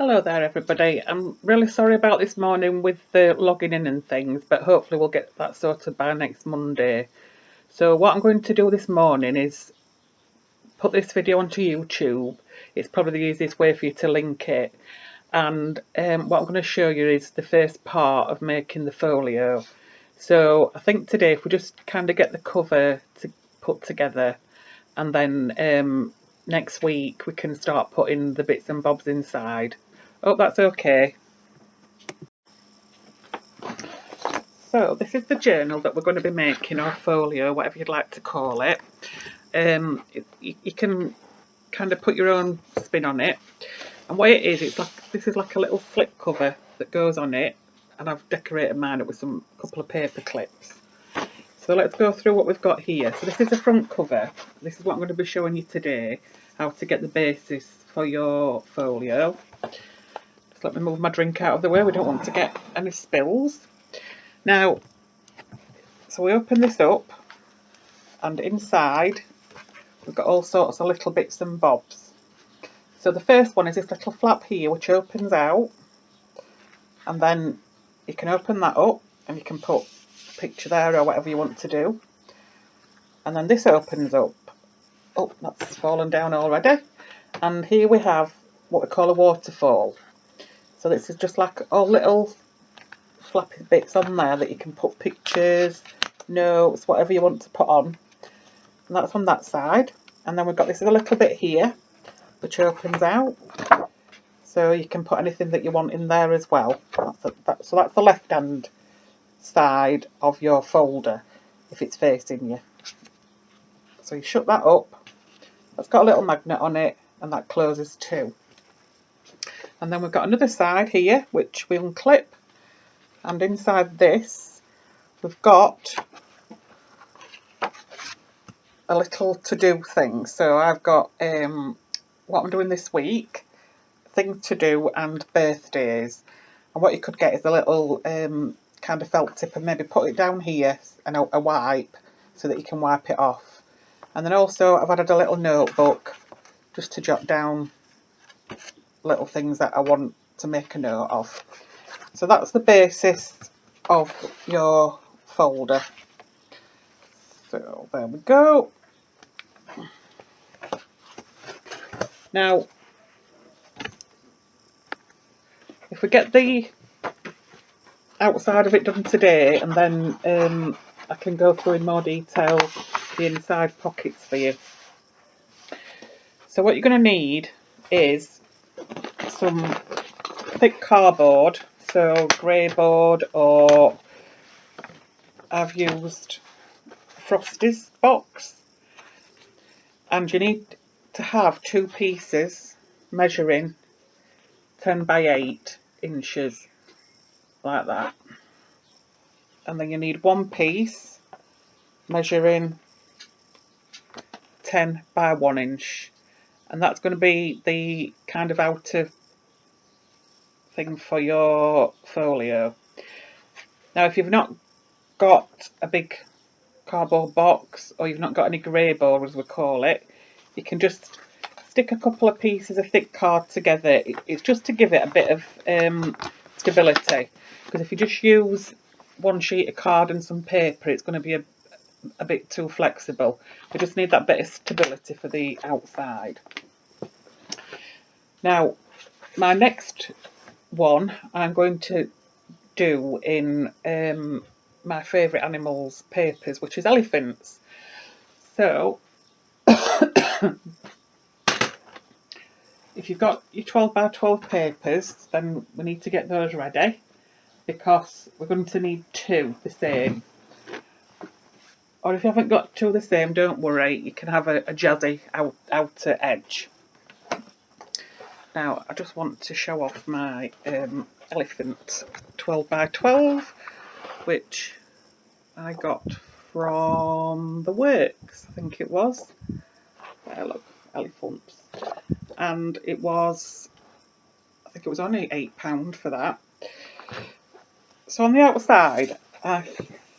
Hello there everybody. I'm really sorry about this morning with the logging in and things, but hopefully we'll get that sorted by next Monday. So what I'm going to do this morning is put this video onto YouTube. It's probably the easiest way for you to link it. And what I'm going to show you is the first part of making the folio. So I think today if we just kind of get the cover to put together, and then next week we can start putting the bits and bobs inside. Hope that's okay. So this is the journal that we're going to be making, or folio, whatever you'd like to call it. You can kind of put your own spin on it. And what it is, this is like a little flip cover that goes on it, and I've decorated mine up with a couple of paper clips. So let's go through what we've got here. So this is the front cover. This is what I'm going to be showing you today, how to get the basis for your folio. Just let me move my drink out of the way, we don't want to get any spills. Now, so we open this up, and inside we've got all sorts of little bits and bobs. So the first one is this little flap here which opens out, and then you can open that up and you can put a picture there or whatever you want to do. And then this opens up. Oh, that's fallen down already. And here we have what we call a waterfall. So this is just like all little flappy bits on there that you can put pictures, notes, whatever you want to put on. And that's on that side. And then we've got this little bit here which opens out, so you can put anything that you want in there as well. So that's the left hand side of your folder if it's facing you. So you shut that up. That's got a little magnet on it, and that closes too. And then we've got another side here which we unclip, and inside this we've got a little to-do thing. So I've got what I'm doing this week, things to do, and birthdays. And what you could get is a little kind of felt tip, and maybe put it down here, and a wipe so that you can wipe it off. And then also I've added a little notebook just to jot down little things that I want to make a note of. So that's the basis of your folder. So there we go. Now, if we get the outside of it done today, and then I can go through in more detail the inside pockets for you. So what you're going to need is some thick cardboard, so greyboard, or I've used Frosty's box, and you need to have two pieces measuring 10 by 8 inches like that, and then you need one piece measuring 10 by 1 inch, and that's going to be the kind of outer thing for your folio. Now if you've not got a big cardboard box, or you've not got any greyboard as we call it, you can just stick a couple of pieces of thick card together. It's just to give it a bit of stability, because if you just use one sheet of card and some paper, it's going to be a bit too flexible. We just need that bit of stability for the outside. Now my next one I'm going to do in my favourite animals papers, which is elephants. So if you've got your 12 by 12 papers, then we need to get those ready, because we're going to need two the same. Or if you haven't got two the same, don't worry, you can have a jazzy outer edge. Now I just want to show off my elephant 12 by 12, which I got from the Works, I think it was. There, look, elephants. And it was, I think it was only £8 for that. So on the outside, I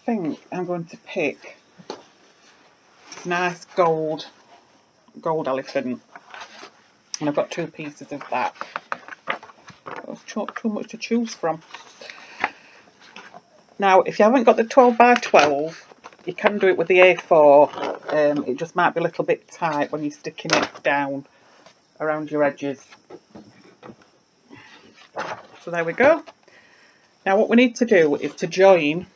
think I'm going to pick a nice gold elephant, and I've got two pieces of that. There's too much to choose from. Now, if you haven't got the 12 by 12, you can do it with the A4. It just might be a little bit tight when you're sticking it down around your edges. So there we go. Now what we need to do is to join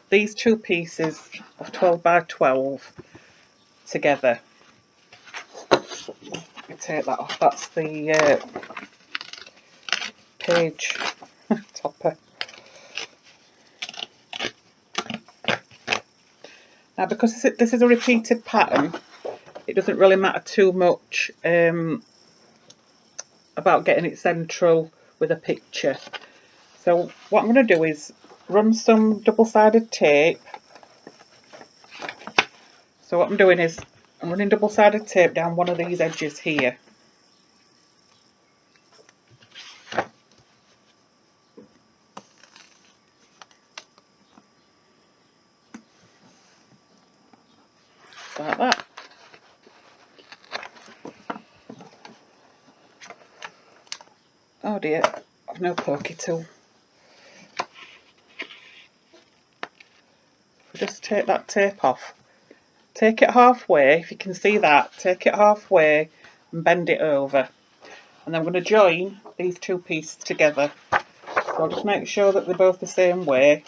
these two pieces of 12 by 12 together. Let me take that off. That's the page topper. Now, because this is a repeated pattern, it doesn't really matter too much about getting it central with a picture. So what I'm going to do is run some double-sided tape. So what I'm doing is I'm running double-sided tape down one of these edges here. Like that. Oh dear, I've no pokey tool. Just take that tape off. Take it halfway, if you can see that, take it halfway and bend it over. And then I'm going to join these two pieces together. So I'll just make sure that they're both the same way,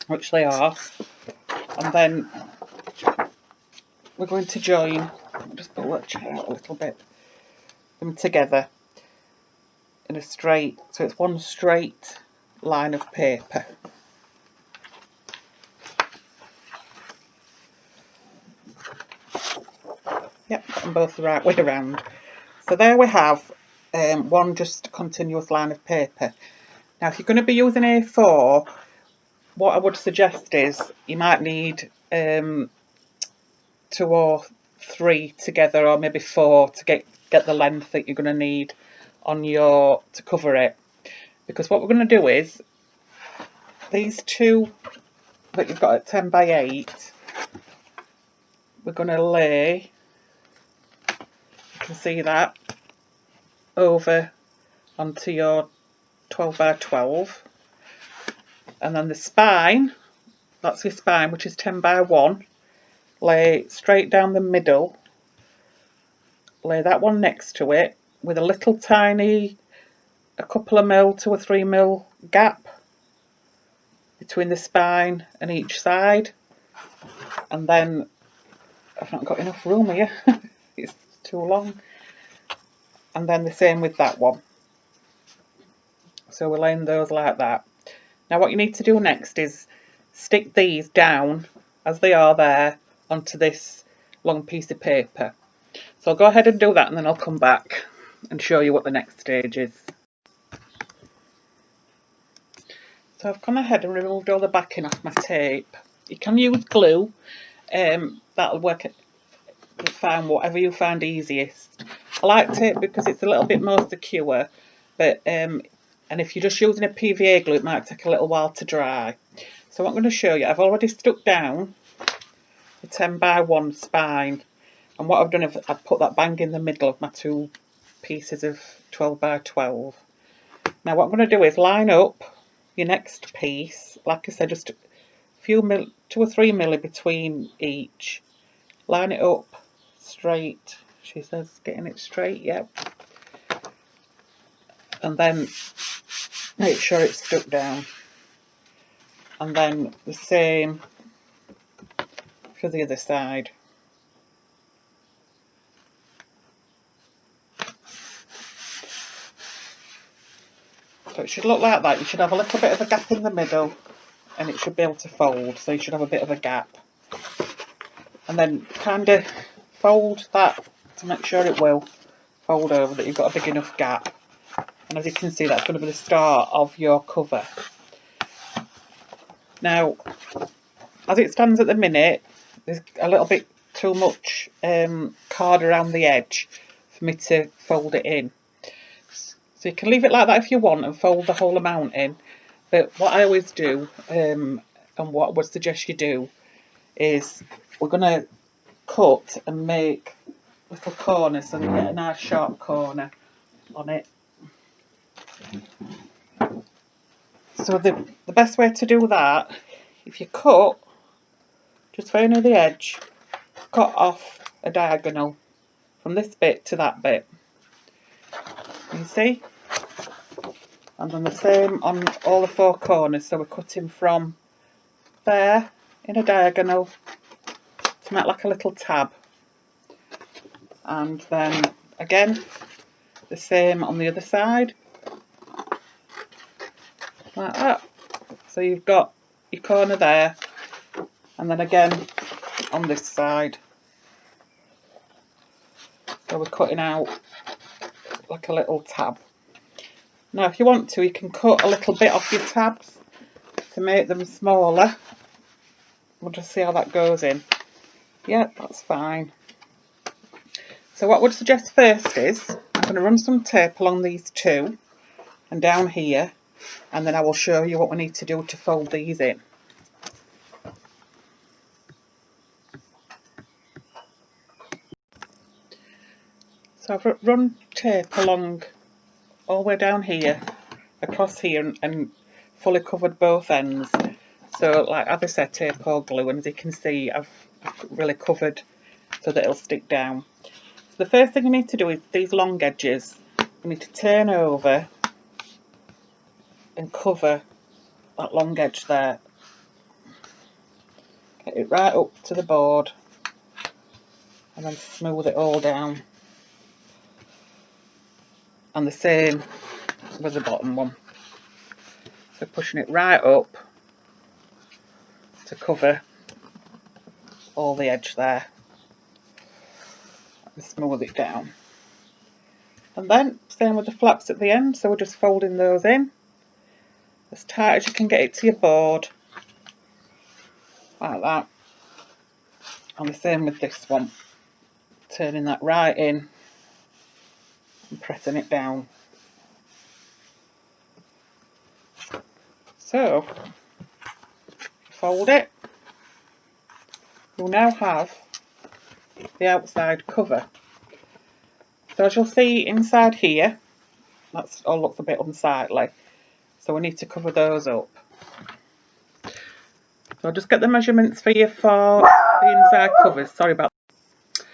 which they are. And then we're going to join, I'll just pull that chair out a little bit, them together in a straight, so it's one straight line of paper. Yep, got them both the right way around. So there we have one just continuous line of paper. Now if you're going to be using A4, what I would suggest is you might need 2 or 3 together, or maybe 4 to get the length that you're going to need on your to cover it. Because what we're going to do is these two that you've got at 10 by 8, we're going to lay, you can see that, over onto your 12 by 12, and then the spine, that's your spine, which is 10 by 1, lay straight down the middle, lay that one next to it with a little tiny, a couple of mil, 2 or 3 mil gap between the spine and each side. And then I've not got enough room here, it's too long. And then the same with that one. So we're laying those like that. Now what you need to do next is stick these down as they are there onto this long piece of paper. So I'll go ahead and do that, and then I'll come back and show you what the next stage is. So I've gone ahead and removed all the backing off my tape. You can use glue, that'll work fine, whatever you find easiest. I like tape because it's a little bit more secure, but and if you're just using a PVA glue, it might take a little while to dry. So what I'm going to show you, I've already stuck down the 10 by 1 spine, and what I've done is I've put that bang in the middle of my 2 pieces of 12 by 12. Now what I'm going to do is line up your next piece, like I said, just a few 2 or 3 milli between each. Line it up straight, she says, getting it straight, yep. And then make sure it's stuck down. And then the same for the other side. So it should look like that. You should have a little bit of a gap in the middle, and it should be able to fold, so you should have a bit of a gap. And then kind of fold that to make sure it will fold over, that you've got a big enough gap. And as you can see, that's going to be the start of your cover. Now, as it stands at the minute, there's a little bit too much card around the edge for me to fold it in. So you can leave it like that if you want and fold the whole amount in. But what I always do, and what I would suggest you do, is we're going to cut and make little corners, so you get a nice sharp corner. on it. So the best way to do that, if you cut just very near the edge, cut off a diagonal from this bit to that bit. You see? And then the same on all the four corners, so we're cutting from there in a diagonal to make like a little tab. And then again the same on the other side, like that. So you've got your corner there, and then again on this side. So we're cutting out like a little tab. Now if you want to, you can cut a little bit off your tabs to make them smaller. We'll just see how that goes in. Yeah, that's fine. So what I would suggest first is, I'm going to run some tape along these two and down here, and then I will show you what we need to do to fold these in. So I've run tape along all the way down here, across here, and fully covered both ends. So like as I said, tape or glue, and as you can see I've really covered so that it'll stick down. So the first thing you need to do is these long edges, you need to turn over and cover that long edge there. Get it right up to the board and then smooth it all down. And the same with the bottom one. So pushing it right up to cover all the edge there and smooth it down. And then same with the flaps at the end, so we're just folding those in as tight as you can get it to your board, like that. And the same with this one, turning that right in and pressing it down. So fold it. You'll now have the outside cover. So as you'll see inside here, that all looks a bit unsightly, so we need to cover those up. So I'll just get the measurements for you for the inside covers. Sorry about that.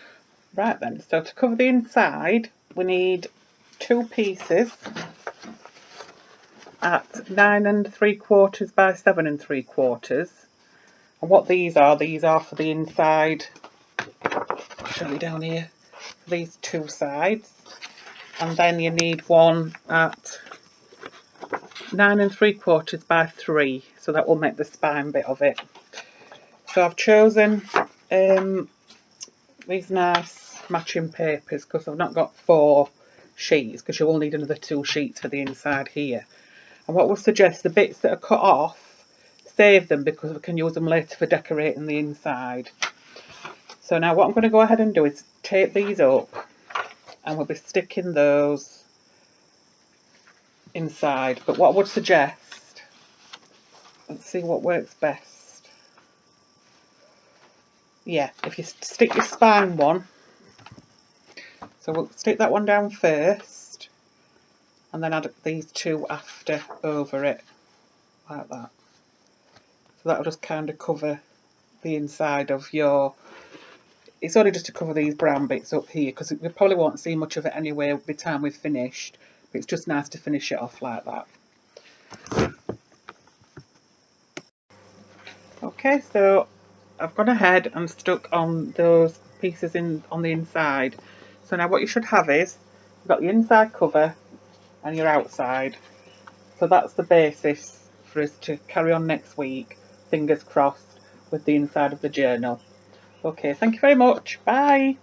Right then, so to cover the inside we need 2 pieces at 9 3/4 by 7 3/4. And what these are for the inside, I'll show you down here, these 2 sides. And then you need one at 9 3/4 by 3, so that will make the spine bit of it. So I've chosen these nice matching papers because I've not got 4 sheets, because you will need another 2 sheets for the inside here. And what we'll suggest, the bits that are cut off, save them because we can use them later for decorating the inside. So now what I'm going to go ahead and do is tape these up, and we'll be sticking those inside. But what I would suggest, let's see what works best. Yeah, if you stick your spine one, so we'll stick that one down first and then add these 2 after over it, like that. So that'll just kind of cover the inside of your, it's only just to cover these brown bits up here, because we probably won't see much of it anyway by the time we've finished, but it's just nice to finish it off like that. Okay, so I've gone ahead and stuck on those pieces on the inside. So now what you should have is, you've got the inside cover and your outside. So that's the basis for us to carry on next week, fingers crossed, with the inside of the journal. Okay, thank you very much. Bye.